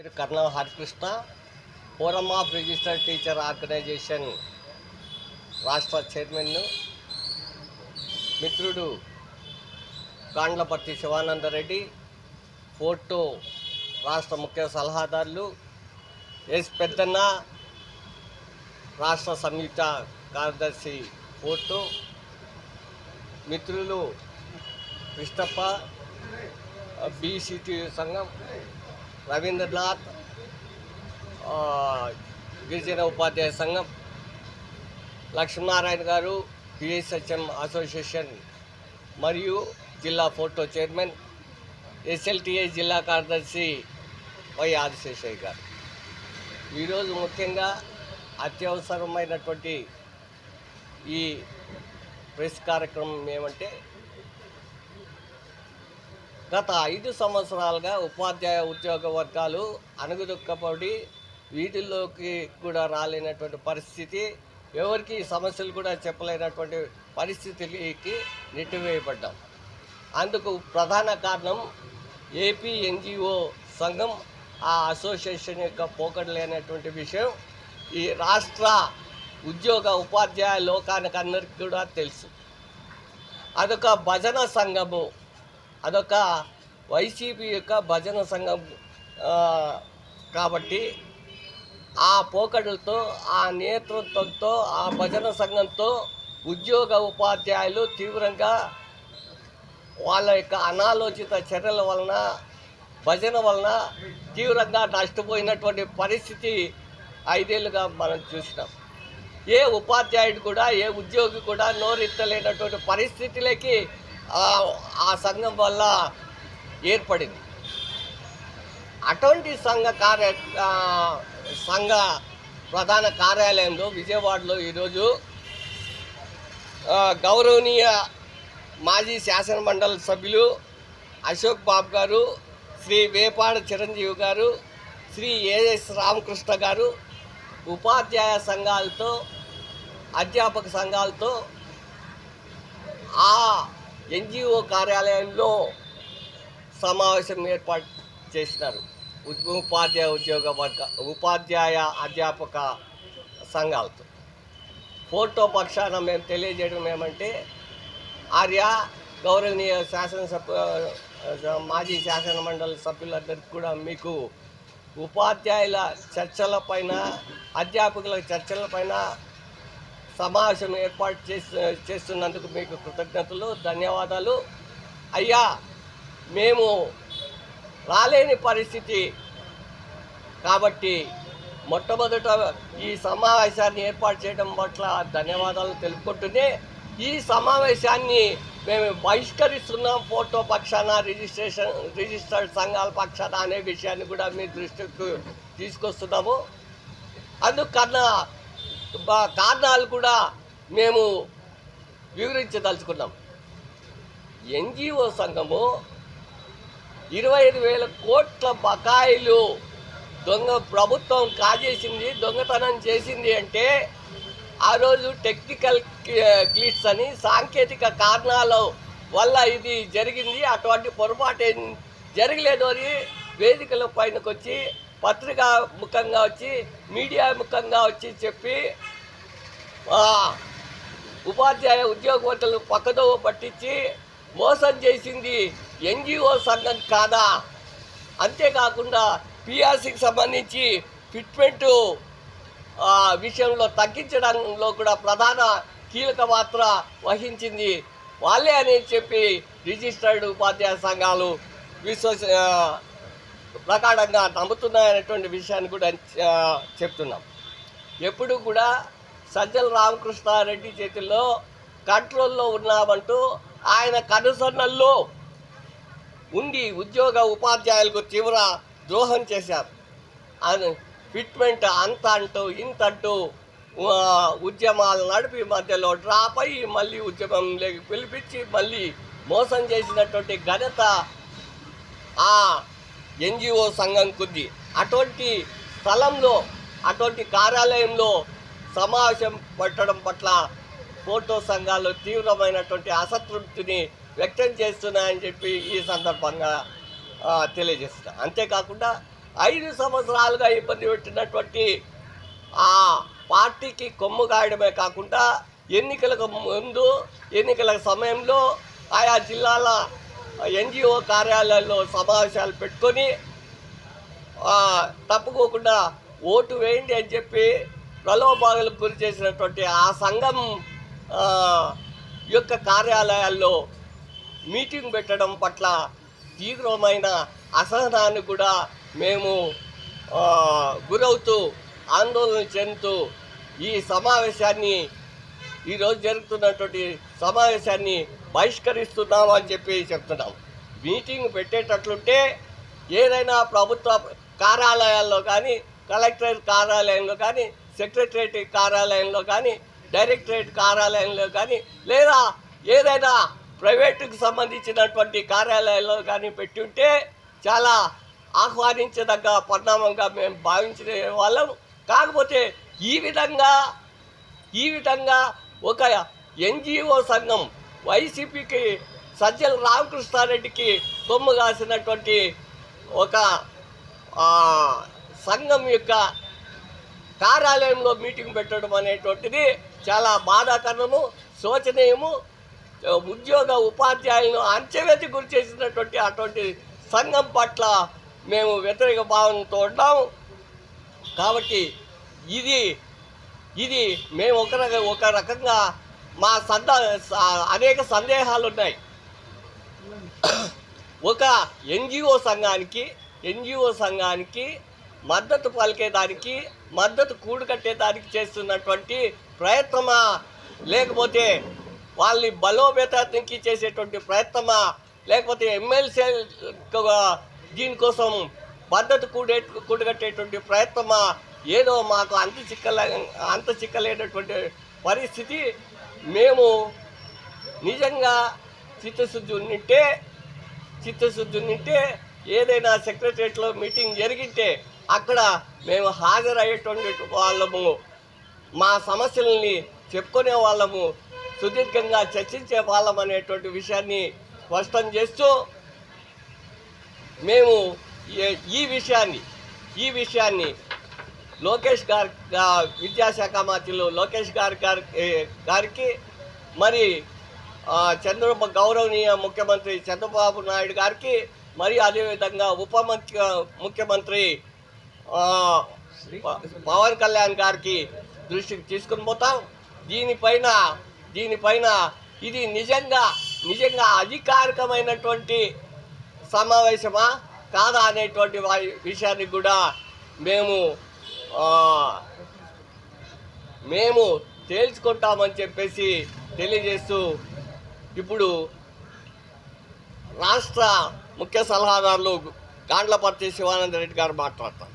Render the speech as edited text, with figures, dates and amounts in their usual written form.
పేరు Karnam Harikrishna. Forum of registered teacher organisation రాష్ట్ర చైర్మన్ను. మిత్రుడు గాండ్లపర్తి శివానందరెడ్డి, ఫోర్టో రాష్ట్ర ముఖ్య సలహాదారులు, ఎస్ పెద్దన్న రాష్ట్ర సంయుక్త కార్యదర్శి ఫోర్టో, మిత్రులు కృష్ణప్ప బీసీటీ సంఘం, రవీంద్రనాథ్ గిరిజన ఉపాధ్యాయ సంఘం, లక్ష్మీనారాయణ గారు పిఎస్హెచ్ఎం అసోసియేషన్ మరియు జిల్లా ఫోటో చైర్మన్, ఎస్ఎల్టీఏ జిల్లా కార్యదర్శి వై ఆదిశేషయ్య గారు. ఈరోజు ముఖ్యంగా అత్యవసరమైనటువంటి ఈ ప్రెస్ కార్యక్రమం ఏమంటే, గత 5 సంవత్సరాలుగా ఉపాధ్యాయ ఉద్యోగ వర్గాలు అణగదొక్కబడి వీటిల్లోకి కూడా రాలేనటువంటి పరిస్థితి, ఎవరికి సమస్యలు కూడా చెప్పలేనటువంటి పరిస్థితికి నెట్టివేయబడ్డాం. అందుకు ప్రధాన కారణం ఏపీ ఎన్జిఓ సంఘం, ఆ అసోసియేషన్ యొక్క పోకడలే అనేటువంటి విషయం ఈ రాష్ట్ర ఉద్యోగ ఉపాధ్యాయ లోకానికి అందరికీ కూడా తెలుసు. అదొక భజన సంఘము, అదొక వైసీపీ యొక్క భజన సంఘం కాబట్టి ఆ పోకడులతో, ఆ నేతృత్వంతో, ఆ భజన సంఘంతో ఉద్యోగ ఉపాధ్యాయులు తీవ్రంగా వాళ్ళ యొక్క అనాలోచిత చర్యల వలన, భజన వలన తీవ్రంగా నష్టపోయినటువంటి పరిస్థితి 5 ఏళ్ళుగా మనం చూసినాం. ఏ ఉపాధ్యాయుడు కూడా, ఏ ఉద్యోగి కూడా నోరెత్తలేనటువంటి పరిస్థితులకి ఆ సంఘం వల్ల ఏర్పడింది. అటువంటి సంఘ ప్రధాన కార్యాలయంలో విజయవాడలో ఈరోజు గౌరవనీయ మాజీ శాసనమండలి సభ్యులు అశోక్ బాబు గారు, శ్రీ వేపాడ చిరంజీవి గారు, శ్రీ ఏఎస్ రామకృష్ణ గారు ఉపాధ్యాయ సంఘాలతో, అధ్యాపక సంఘాలతో ఆ ఎన్జిఓ కార్యాలయంలో సమావేశం ఏర్పాటు చేసినారు. ఉపాధ్యాయ అధ్యాపక సంఘాలతో. ఫోటో పక్షాన మేము తెలియజేయడం ఏమంటే, ఆర్య గౌరవనీయ మాజీ శాసన మండలి సభ్యులందరికీ కూడా మీకు ఉపాధ్యాయుల చర్చలపైన, అధ్యాపకుల చర్చలపైన సమావేశం ఏర్పాటు చేస్తున్నందుకు మీకు కృతజ్ఞతలు, ధన్యవాదాలు. అయ్యా, మేము రాలేని పరిస్థితి కాబట్టి మొట్టమొదట ఈ సమావేశాన్ని ఏర్పాటు చేయడం పట్ల ధన్యవాదాలు తెలుపుకుంటూనే, ఈ సమావేశాన్ని మేము బహిష్కరిస్తున్నాం ఫోటో పక్షాన, రిజిస్టర్డ్ సంఘాల పక్షాన అనే విషయాన్ని కూడా మీ దృష్టికి తీసుకొస్తున్నాము. అందుకన్నా కారణాలు కూడా మేము వివరించదలుచుకున్నాం. ఎన్జిఓ సంఘము 25,000 కోట్ల బకాయిలు ప్రభుత్వం కాజేసింది, దొంగతనం చేసింది అంటే, ఆ రోజు టెక్నికల్ గ్లిట్స్ అని సాంకేతిక కారణాల వల్ల ఇది జరిగింది, అటువంటి పొరపాటు జరగలేదు అని వేదికల పైనకు వచ్చి, పత్రికా ముఖంగా వచ్చి, మీడియా ముఖంగా వచ్చి చెప్పి ఉపాధ్యాయ ఉద్యోగవర్తలు పక్కదోవ పట్టించి మోసం చేసింది ఎన్జిఓ సంఘం కాదా? అంతేకాకుండా పిఆర్సీకి సంబంధించి ఫిట్మెంటు విషయంలో తగ్గించడంలో కూడా ప్రధాన కీలక పాత్ర వహించింది వాళ్ళే అని చెప్పి రిజిస్టర్డ్ ఉపాధ్యాయ సంఘాలు ప్రకారంగా నమ్ముతున్నాయనేటువంటి విషయాన్ని కూడా చెప్తున్నాం. ఎప్పుడు కూడా సజ్జల రామకృష్ణారెడ్డి చేతుల్లో కంట్రోల్లో ఉన్నామంటూ ఆయన కనుసన్నల్లో ఉండి ఉద్యోగ ఉపాధ్యాయులకు తీవ్ర ద్రోహం చేశారు. ఫిట్మెంట్ అంత అంటూ ఇంత అంటూ ఉద్యమాలు నడిపి మధ్యలో డ్రాప్ అయ్యి మళ్ళీ ఉద్యమంలోకి పిలిపించి మళ్ళీ మోసం చేసినటువంటి ఘనత ఆ ఎన్జిఓ సంఘం కొద్ది. అటువంటి స్థలంలో, అటువంటి కార్యాలయంలో సమావేశం పెట్టడం పట్ల ఫోటో సంఘాలు తీవ్రమైనటువంటి అసంతృప్తిని వ్యక్తం చేస్తున్నాయని చెప్పి ఈ సందర్భంగా తెలియజేస్తున్నా. అంతేకాకుండా 5 సంవత్సరాలుగా ఇబ్బంది పెట్టినటువంటి ఆ పార్టీకి కొమ్ము కాయడమే కాకుండా ఎన్నికలకు ముందు ఎన్నికల సమయంలో ఆయా జిల్లాల ఎన్జిఓ కార్యాలయాల్లో సమావేశాలు పెట్టుకొని తప్పుకోకుండా ఓటు వేయండి అని చెప్పి ప్రలోభాలకు గురి చేసినటువంటి ఆ సంఘం యొక్క కార్యాలయాల్లో మీటింగ్ పెట్టడం పట్ల తీవ్రమైన అసహనాన్ని కూడా మేము గురవుతూ ఆందోళన చెందుతూ ఈ సమావేశాన్ని ఈరోజు జరుగుతున్నటువంటి సమావేశాన్ని బహిష్కరిస్తున్నాం అని చెప్పి చెప్తున్నాం. మీటింగ్ పెట్టేటట్లుంటే ఏదైనా ప్రభుత్వ కార్యాలయాల్లో కానీ, కలెక్టరేట్ కార్యాలయంలో కానీ, సెక్రటరేట్ కార్యాలయంలో కానీ, డైరెక్టరేట్ కార్యాలయంలో కానీ, లేదా ఏదైనా ప్రైవేటుకు సంబంధించినటువంటి కార్యాలయాల్లో కానీ పెట్టి ఉంటే చాలా ఆహ్వానించదగ్గ పరిణామంగా మేము భావించే వాళ్ళం. కాకపోతే ఈ విధంగా ఒక ఎన్జిఓ సంఘం వైసీపీకి సజ్జల రామకృష్ణారెడ్డికి కొమ్ము కాసినటువంటి ఒక సంఘం యొక్క కార్యాలయంలో మీటింగ్ పెట్టడం అనేటువంటిది చాలా బాధాకరము, శోచనీయము. ఉద్యోగ ఉపాధ్యాయులను అంచెవేతి గురి చేసినటువంటి అటువంటి సంఘం పట్ల మేము వ్యతిరేక భావనతో ఉన్నాము. కాబట్టి ఇది మేము ఒక రకంగా మా అనేక సందేహాలు ఉన్నాయి. ఒక ఎన్జిఓ సంఘానికి మద్దతు పలికేదానికి, మద్దతు కూడుకట్టేదానికి చేస్తున్నటువంటి ప్రయత్నమా, లేకపోతే వాళ్ళని బలోపేతానికి చేసేటువంటి ప్రయత్నమా, లేకపోతే ఎమ్మెల్సీ దీనికోసం మద్దతు కూడగట్టేటువంటి ప్రయత్నమా, ఏదో మాకు అంత చిక్కలేనటువంటి పరిస్థితి. మేము నిజంగా చిత్తశుద్ధి ఉంటే ఏదైనా సెక్రటరియట్లో మీటింగ్ జరిగితే అక్కడ మేము హాజరయ్యేటువంటి వాళ్ళము, మా సమస్యలని చెప్పుకునే వాళ్ళము, సుదీర్ఘంగా చర్చించే వాళ్ళం అనేటువంటి విషయాన్ని స్పష్టం చేస్తూ మేము ఈ విషయాన్ని లోకేష్ విద్యాశాఖ మంత్రులు లోకేష్ గారికి మరి గౌరవనీయ ముఖ్యమంత్రి చంద్రబాబు నాయుడు గారికి, మరి అదేవిధంగా ముఖ్యమంత్రి పవన్ కళ్యాణ్ గారికి దృష్టికి తీసుకుని పోతాం. దీనిపైన ఇది నిజంగా అధికారికమైనటువంటి సమావేశమా కాదా అనేటువంటి విషయాన్ని కూడా మేము తేల్చుకుంటామని చెప్పేసి తెలియజేస్తూ ఇప్పుడు రాష్ట్ర ముఖ్య సలహాదారులు గాండ్లపర్తి శివానంద రెడ్డి గారు మాట్లాడతారు.